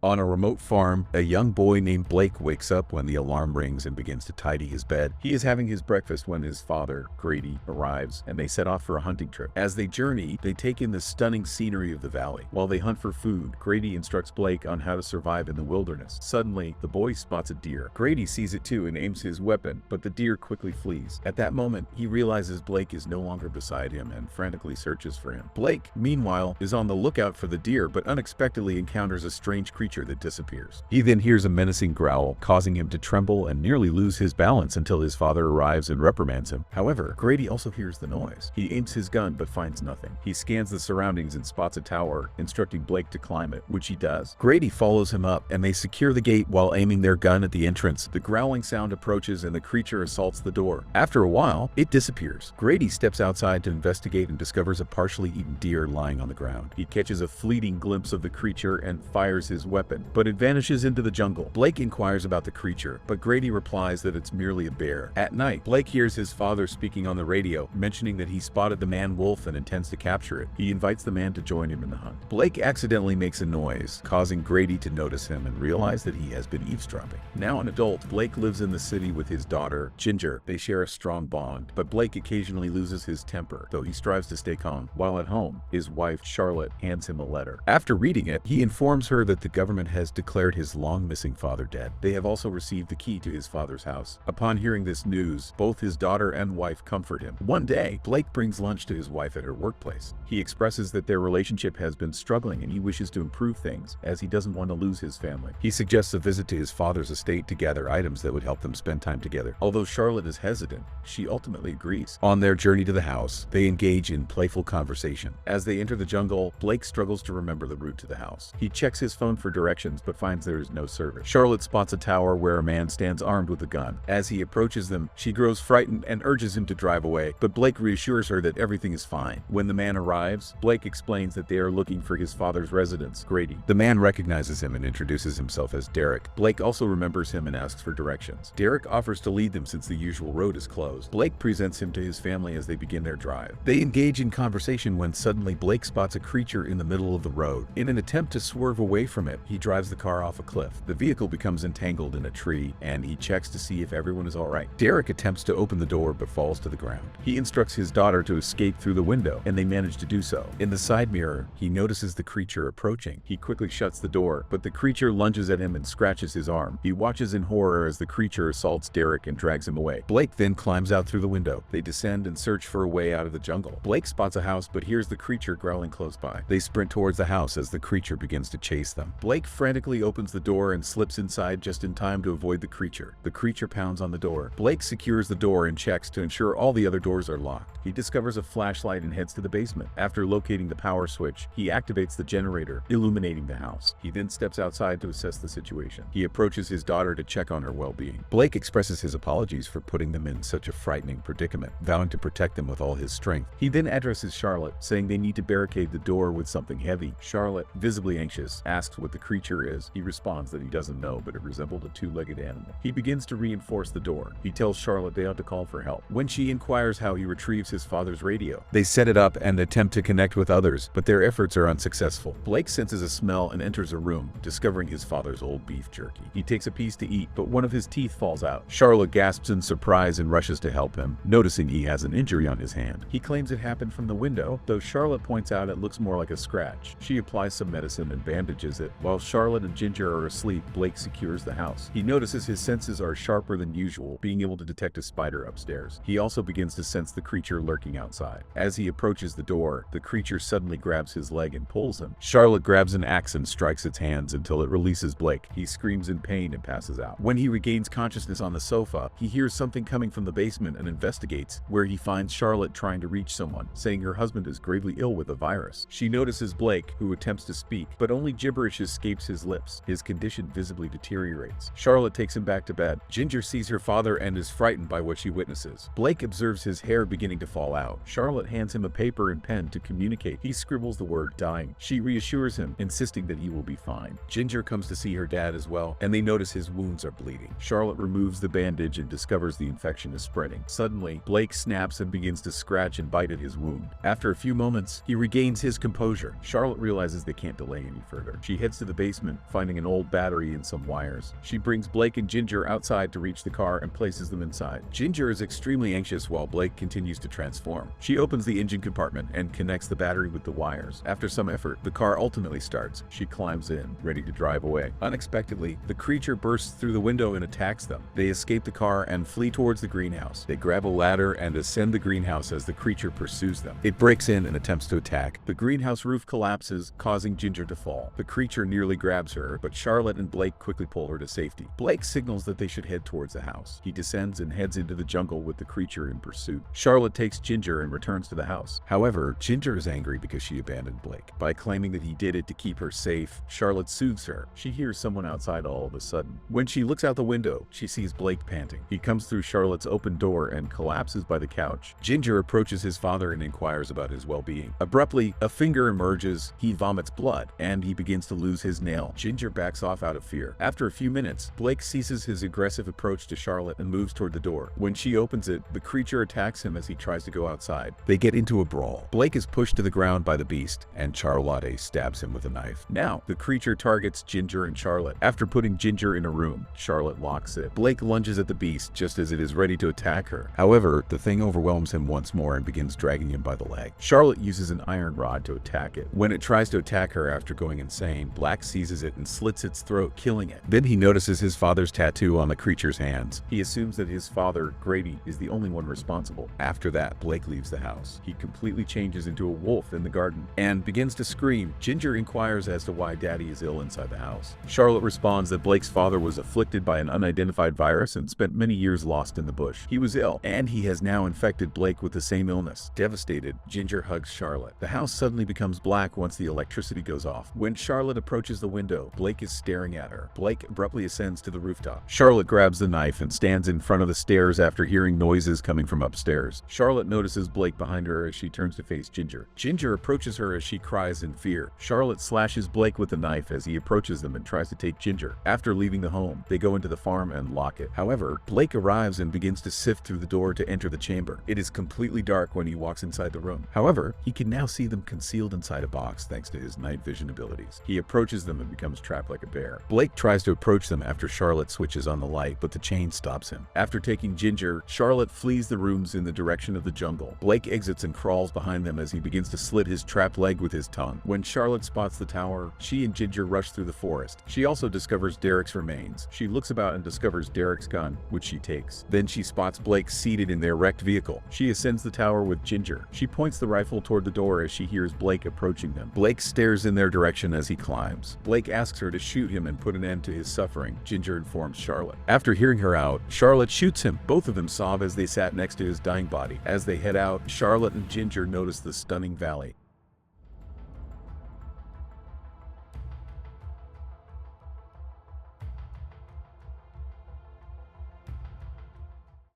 On a remote farm, a young boy named Blake wakes up when the alarm rings and begins to tidy his bed. He is having his breakfast when his father, Grady, arrives, and they set off for a hunting trip. As they journey, they take in the stunning scenery of the valley. While they hunt for food, Grady instructs Blake on how to survive in the wilderness. Suddenly, the boy spots a deer. Grady sees it too and aims his weapon, but the deer quickly flees. At that moment, he realizes Blake is no longer beside him and frantically searches for him. Blake, meanwhile, is on the lookout for the deer, but unexpectedly encounters a strange creature that disappears. He then hears a menacing growl, causing him to tremble and nearly lose his balance until his father arrives and reprimands him. However, Grady also hears the noise. He aims his gun but finds nothing. He scans the surroundings and spots a tower, instructing Blake to climb it, which he does. Grady follows him up and they secure the gate while aiming their gun at the entrance. The growling sound approaches and the creature assaults the door. After a while, it disappears. Grady steps outside to investigate and discovers a partially eaten deer lying on the ground. He catches a fleeting glimpse of the creature and fires his weapon, but it vanishes into the jungle. Blake inquires about the creature, but Grady replies that it's merely a bear. At night, Blake hears his father speaking on the radio, mentioning that he spotted the man wolf and intends to capture it. He invites the man to join him in the hunt. Blake accidentally makes a noise, causing Grady to notice him and realize that he has been eavesdropping. Now an adult, Blake lives in the city with his daughter, Ginger. They share a strong bond, but Blake occasionally loses his temper, though he strives to stay calm. While at home, his wife, Charlotte, hands him a letter. After reading it, he informs her that the government has declared his long-missing father dead. They have also received the key to his father's house. Upon hearing this news, both his daughter and wife comfort him. One day, Blake brings lunch to his wife at her workplace. He expresses that their relationship has been struggling and he wishes to improve things, as he doesn't want to lose his family. He suggests a visit to his father's estate to gather items that would help them spend time together. Although Charlotte is hesitant, she ultimately agrees. On their journey to the house, they engage in playful conversation. As they enter the jungle, Blake struggles to remember the route to the house. He checks his phone for directions but finds there is no service. Charlotte spots a tower where a man stands armed with a gun. As he approaches them, she grows frightened and urges him to drive away, but Blake reassures her that everything is fine. When the man arrives, Blake explains that they are looking for his father's residence, Grady. The man recognizes him and introduces himself as Derek. Blake also remembers him and asks for directions. Derek offers to lead them since the usual road is closed. Blake presents him to his family as they begin their drive. They engage in conversation when suddenly Blake spots a creature in the middle of the road. In an attempt to swerve away from it, he drives the car off a cliff. The vehicle becomes entangled in a tree, and he checks to see if everyone is alright. Derek attempts to open the door but falls to the ground. He instructs his daughter to escape through the window, and they manage to do so. In the side mirror, he notices the creature approaching. He quickly shuts the door, but the creature lunges at him and scratches his arm. He watches in horror as the creature assaults Derek and drags him away. Blake then climbs out through the window. They descend and search for a way out of the jungle. Blake spots a house but hears the creature growling close by. They sprint towards the house as the creature begins to chase them. Blake frantically opens the door and slips inside just in time to avoid the creature. The creature pounds on the door. Blake secures the door and checks to ensure all the other doors are locked. He discovers a flashlight and heads to the basement. After locating the power switch, he activates the generator, illuminating the house. He then steps outside to assess the situation. He approaches his daughter to check on her well-being. Blake expresses his apologies for putting them in such a frightening predicament, vowing to protect them with all his strength. He then addresses Charlotte, saying they need to barricade the door with something heavy. Charlotte, visibly anxious, asks what the creature is. He responds that he doesn't know, but it resembled a two-legged animal. He begins to reinforce the door. He tells Charlotte they ought to call for help. When she inquires how he retrieves his father's radio, they set it up and attempt to connect with others, but their efforts are unsuccessful. Blake senses a smell and enters a room, discovering his father's old beef jerky. He takes a piece to eat, but one of his teeth falls out. Charlotte gasps in surprise and rushes to help him, noticing he has an injury on his hand. He claims it happened from the window, though Charlotte points out it looks more like a scratch. She applies some medicine and bandages it. While Charlotte and Ginger are asleep, Blake secures the house. He notices his senses are sharper than usual, being able to detect a spider upstairs. He also begins to sense the creature lurking outside. As he approaches the door, the creature suddenly grabs his leg and pulls him. Charlotte grabs an axe and strikes its hands until it releases Blake. He screams in pain and passes out. When he regains consciousness on the sofa, he hears something coming from the basement and investigates, where he finds Charlotte trying to reach someone, saying her husband is gravely ill with a virus. She notices Blake, who attempts to speak, but only gibberish escapes his lips. His condition visibly deteriorates. Charlotte takes him back to bed. Ginger sees her father and is frightened by what she witnesses. Blake observes his hair beginning to fall out. Charlotte hands him a paper and pen to communicate. He scribbles the word dying. She reassures him, insisting that he will be fine. Ginger comes to see her dad as well, and they notice his wounds are bleeding. Charlotte removes the bandage and discovers the infection is spreading. Suddenly, Blake snaps and begins to scratch and bite at his wound. After a few moments, he regains his composure. Charlotte realizes they can't delay any further. She heads to the the basement, finding an old battery and some wires. She brings Blake and Ginger outside to reach the car and places them inside. Ginger is extremely anxious while Blake continues to transform. She opens the engine compartment and connects the battery with the wires. After some effort, the car ultimately starts. She climbs in, ready to drive away. Unexpectedly, the creature bursts through the window and attacks them. They escape the car and flee towards the greenhouse. They grab a ladder and ascend the greenhouse as the creature pursues them. It breaks in and attempts to attack. The greenhouse roof collapses, causing Ginger to fall. The creature nearly grabs her, but Charlotte and Blake quickly pull her to safety. Blake signals that they should head towards the house. He descends and heads into the jungle with the creature in pursuit. Charlotte takes Ginger and returns to the house. However, Ginger is angry because she abandoned Blake. By claiming that he did it to keep her safe, Charlotte soothes her. She hears someone outside all of a sudden. When she looks out the window, she sees Blake panting. He comes through Charlotte's open door and collapses by the couch. Ginger approaches his father and inquires about his well-being. Abruptly, a finger emerges, he vomits blood, and he begins to lose his nail. Ginger backs off out of fear. After a few minutes, Blake ceases his aggressive approach to Charlotte and moves toward the door. When she opens it, the creature attacks him as he tries to go outside. They get into a brawl. Blake is pushed to the ground by the beast, and Charlotte stabs him with a knife. Now, the creature targets Ginger and Charlotte. After putting Ginger in a room, Charlotte locks it. Blake lunges at the beast just as it is ready to attack her. However, the thing overwhelms him once more and begins dragging him by the leg. Charlotte uses an iron rod to attack it. When it tries to attack her after going insane, Black seizes it and slits its throat, killing it. Then he notices his father's tattoo on the creature's hands. He assumes that his father, Grady, is the only one responsible. After that, Blake leaves the house. He completely changes into a wolf in the garden and begins to scream. Ginger inquires as to why Daddy is ill inside the house. Charlotte responds that Blake's father was afflicted by an unidentified virus and spent many years lost in the bush. He was ill, and he has now infected Blake with the same illness. Devastated, Ginger hugs Charlotte. The house suddenly becomes black once the electricity goes off. When Charlotte approaches the window, Blake is staring at her. Blake abruptly ascends to the rooftop. Charlotte grabs the knife and stands in front of the stairs after hearing noises coming from upstairs. Charlotte notices Blake behind her as she turns to face Ginger. Ginger approaches her as she cries in fear. Charlotte slashes Blake with the knife as he approaches them and tries to take Ginger. After leaving the home, they go into the farm and lock it. However, Blake arrives and begins to sift through the door to enter the chamber. It is completely dark when he walks inside the room. However, he can now see them concealed inside a box thanks to his night vision abilities. He approaches them and becomes trapped like a bear. Blake tries to approach them after Charlotte switches on the light, but the chain stops him. After taking Ginger, Charlotte flees the rooms in the direction of the jungle. Blake exits and crawls behind them as he begins to slit his trapped leg with his tongue. When Charlotte spots the tower, she and Ginger rush through the forest. She also discovers Derek's remains. She looks about and discovers Derek's gun, which she takes. Then she spots Blake seated in their wrecked vehicle. She ascends the tower with Ginger. She points the rifle toward the door as she hears Blake approaching them. Blake stares in their direction as he climbs. Blake asks her to shoot him and put an end to his suffering. Ginger informs Charlotte. After hearing her out, Charlotte shoots him. Both of them sob as they sat next to his dying body. As they head out, Charlotte and Ginger notice the stunning valley.